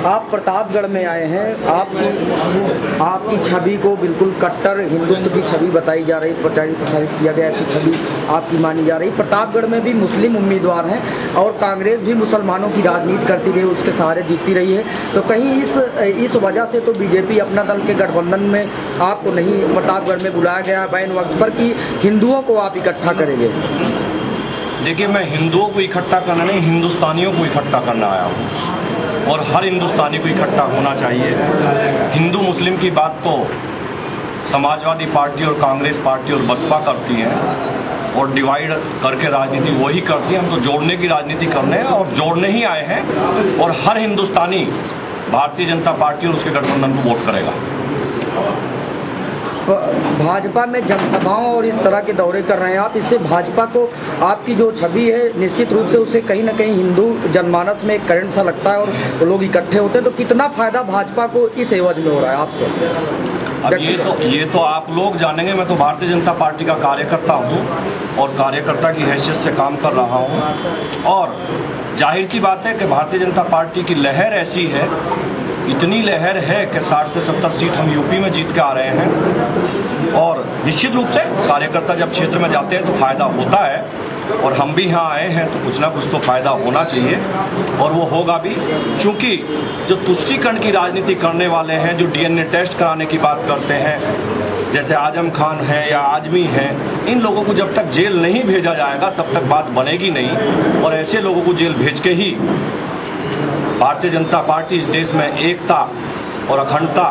आप प्रतापगढ़ में आए हैं, आपकी छवि को बिल्कुल कट्टर हिंदुत्व की छवि बताई जा रही, प्रचारित किया गया, ऐसी छवि आपकी मानी जा रही। प्रतापगढ़ में भी मुस्लिम उम्मीदवार हैं और कांग्रेस भी मुसलमानों की राजनीति करती रही, उसके सहारे जीतती रही है। तो कहीं इस वजह से तो बीजेपी अपना दल के गठबंधन में आपको नहीं प्रतापगढ़ में बुलाया गया है बैन वक्त पर कि हिंदुओं को आप इकट्ठा करेंगे। देखिए, मैं हिंदुओं को इकट्ठा करना नहीं, हिंदुस्तानियों को इकट्ठा करना आया हूँ और हर हिंदुस्तानी को इकट्ठा होना चाहिए। हिंदू मुस्लिम की बात तो समाजवादी पार्टी और कांग्रेस पार्टी और बसपा करती हैं और डिवाइड करके राजनीति वही करती है। हम तो जोड़ने की राजनीति करने हैं और जोड़ने ही आए हैं और हर हिंदुस्तानी भारतीय जनता पार्टी और उसके गठबंधन को वोट करेगा। भाजपा में जनसभाओं और इस तरह के दौरे कर रहे हैं आप, इससे भाजपा को आपकी जो छवि है निश्चित रूप से उससे कहीं ना कहीं हिंदू जनमानस में एक करंट सा लगता है और लोग इकट्ठे होते हैं। तो कितना फायदा भाजपा को इस एवज में हो रहा है आपसे? अब ये तो आप लोग जानेंगे। मैं तो भारतीय जनता पार्टी का कार्यकर्ता हूँ और कार्यकर्ता की हैसियत से काम कर रहा हूँ और जाहिर सी बात है कि भारतीय जनता पार्टी की लहर ऐसी है, इतनी लहर है कि 60 से 70 सीट हम यूपी में जीत के आ रहे हैं और निश्चित रूप से कार्यकर्ता जब क्षेत्र में जाते हैं तो फायदा होता है और हम भी यहाँ आए हैं तो कुछ ना कुछ तो फायदा होना चाहिए और वो होगा भी। क्योंकि जो तुष्टीकरण की राजनीति करने वाले हैं, जो डीएनए टेस्ट कराने की बात करते हैं, जैसे आजम खान है या आजमी है, इन लोगों को जब तक जेल नहीं भेजा जाएगा तब तक बात बनेगी नहीं और ऐसे लोगों को जेल भेज के ही भारतीय जनता पार्टी इस देश में एकता और अखंडता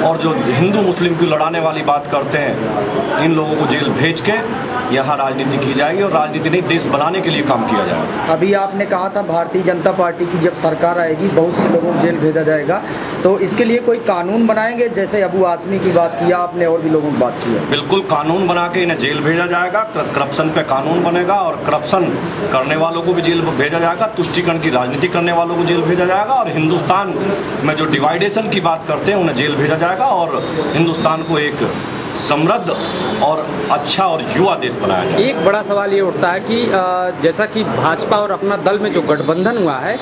और जो हिंदू मुस्लिम की लड़ाने वाली बात करते हैं, इन लोगों को जेल भेज के यहाँ राजनीति की जाएगी और राजनीति नहीं देश बनाने के लिए काम किया जाएगा। अभी आपने कहा था भारतीय जनता पार्टी की जब सरकार आएगी बहुत से लोगों को जेल भेजा जाएगा, तो इसके लिए कोई कानून बनाएंगे? जैसे अबू आसमी की बात किया आपने और भी लोगों की बात की है। बिल्कुल कानून बना के इन्हें जेल भेजा जाएगा, करप्शन पे कानून बनेगा और करप्शन करने वालों को भी जेल भेजा जाएगा, तुष्टीकरण की राजनीति करने वालों को जेल भेजा जाएगा और हिंदुस्तान में जो डिवाइडेशन की बात करते हैं उन्हें जेल भेजा जाएगा और हिंदुस्तान को एक समृद्ध और अच्छा और युवा देश बनाया जाए। एक बड़ा सवाल ये उठता है कि जैसा कि भाजपा और अपना दल में जो गठबंधन हुआ है,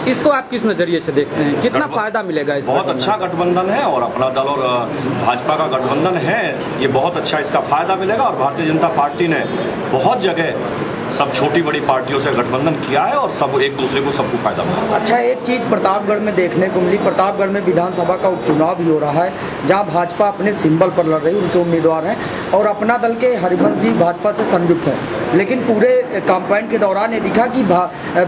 इसको आप किस नजरिए से देखते हैं? कितना फायदा मिलेगा इस? बहुत अच्छा गठबंधन है और अपना दल और भाजपा का गठबंधन है, ये बहुत अच्छा इसका फायदा मिलेगा और भारतीय जनता पार्टी ने बहुत जगह सब छोटी बड़ी पार्टियों से गठबंधन किया है और सब एक दूसरे को सबको फायदा मिला। अच्छा, एक चीज प्रतापगढ़ में देखने को मिली, प्रतापगढ़ में विधानसभा का उपचुनाव भी हो रहा है जहां भाजपा अपने सिंबल पर लड़ रही, उनके उम्मीदवार हैं और अपना दल के हरिवंश जी भाजपा से संयुक्त हैं, लेकिन पूरे कैंपेन के दौरान ये दिखा कि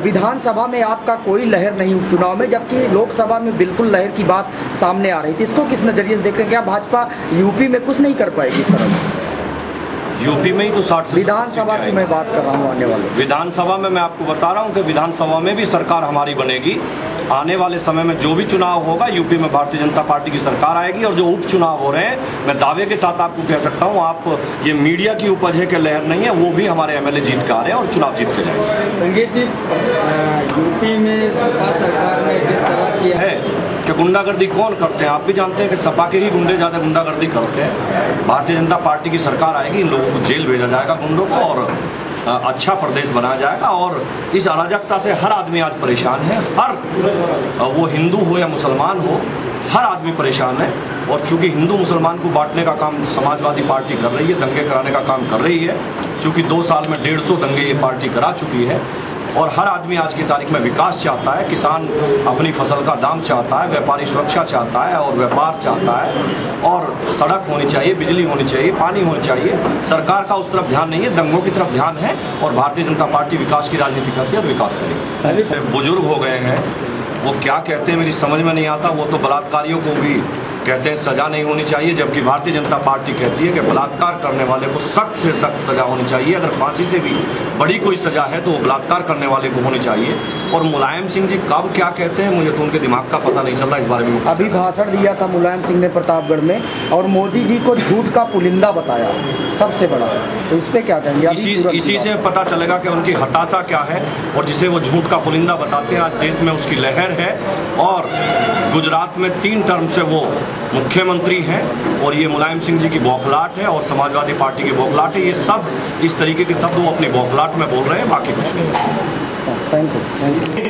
विधानसभा में आपका कोई लहर नहीं उपचुनाव में, जबकि लोकसभा में बिल्कुल लहर की बात सामने आ रही थी। इसको किस नजरिए से देख रहे हैं? क्या भाजपा यूपी में कुछ नहीं कर पाएगी इस तरह से? यूपी में ही तो 60 से विधानसभा की मैं बात कर रहा हूँ, आने वाले विधानसभा में मैं आपको बता रहा हूँ कि विधानसभा में भी सरकार हमारी बनेगी। आने वाले समय में जो भी चुनाव होगा यूपी में भारतीय जनता पार्टी की सरकार आएगी और जो उपचुनाव हो रहे हैं मैं दावे के साथ आपको कह सकता हूँ, आप ये मीडिया की उपज है कि लहर नहीं है, वो भी हमारे एमएलए जीत के आ रहे हैं और चुनाव जीत के जाएंगे। संगीत जी, यूपी में सपा सरकार ने जिस तरह किया है कि गुंडागर्दी कौन करते हैं, आप भी जानते हैं कि सपा के ही गुंडे ज्यादा गुंडागर्दी करते हैं। भारतीय जनता पार्टी की सरकार आएगी, इन लोगों को जेल भेजा जाएगा गुंडों को और अच्छा प्रदेश बनाया जाएगा और इस अराजकता से हर आदमी आज परेशान है, हर वो हिंदू हो या मुसलमान हो, हर आदमी परेशान है और चूंकि हिंदू मुसलमान को बांटने का काम समाजवादी पार्टी कर रही है, दंगे कराने का काम कर रही है, चूंकि 2 साल में 150 दंगे ये पार्टी करा चुकी है और हर आदमी आज की तारीख में विकास चाहता है, किसान अपनी फसल का दाम चाहता है, व्यापारी सुरक्षा चाहता है और व्यापार चाहता है और सड़क होनी चाहिए, बिजली होनी चाहिए, पानी होनी चाहिए। सरकार का उस तरफ ध्यान नहीं है, दंगों की तरफ ध्यान है और भारतीय जनता पार्टी विकास की राजनीति करती है और विकास करेगी। बुजुर्ग हो गए हैं, वो क्या कहते हैं मेरी समझ में नहीं आता। वो तो बलात्कारियों को भी कहते हैं सजा नहीं होनी चाहिए, जबकि भारतीय जनता पार्टी कहती है कि बलात्कार करने वाले को सख्त से सख्त सजा होनी चाहिए। अगर फांसी से भी बड़ी कोई सजा है तो वो बलात्कार करने वाले को होनी चाहिए। और मुलायम सिंह जी कब क्या कहते हैं मुझे तो उनके दिमाग का पता नहीं चल रहा इस बारे में। अभी भाषण दिया था मुलायम सिंह ने प्रतापगढ़ में और मोदी जी को झूठ का पुलिंदा बताया सबसे बड़ा, तो इस पे क्या कहेंगे? इसी से पता चलेगा कि उनकी हताशा क्या है और जिसे वो झूठ का पुलिंदा बताते हैं आज देश में उसकी लहर है और गुजरात में 3 टर्म से वो मुख्यमंत्री हैं और ये मुलायम सिंह जी की बौखलाहट है और समाजवादी पार्टी की बौखलाहट है। ये सब इस तरीके के शब्द वो अपनी बौखलाहट में बोल रहे हैं, बाकी कुछ नहीं। Thank you.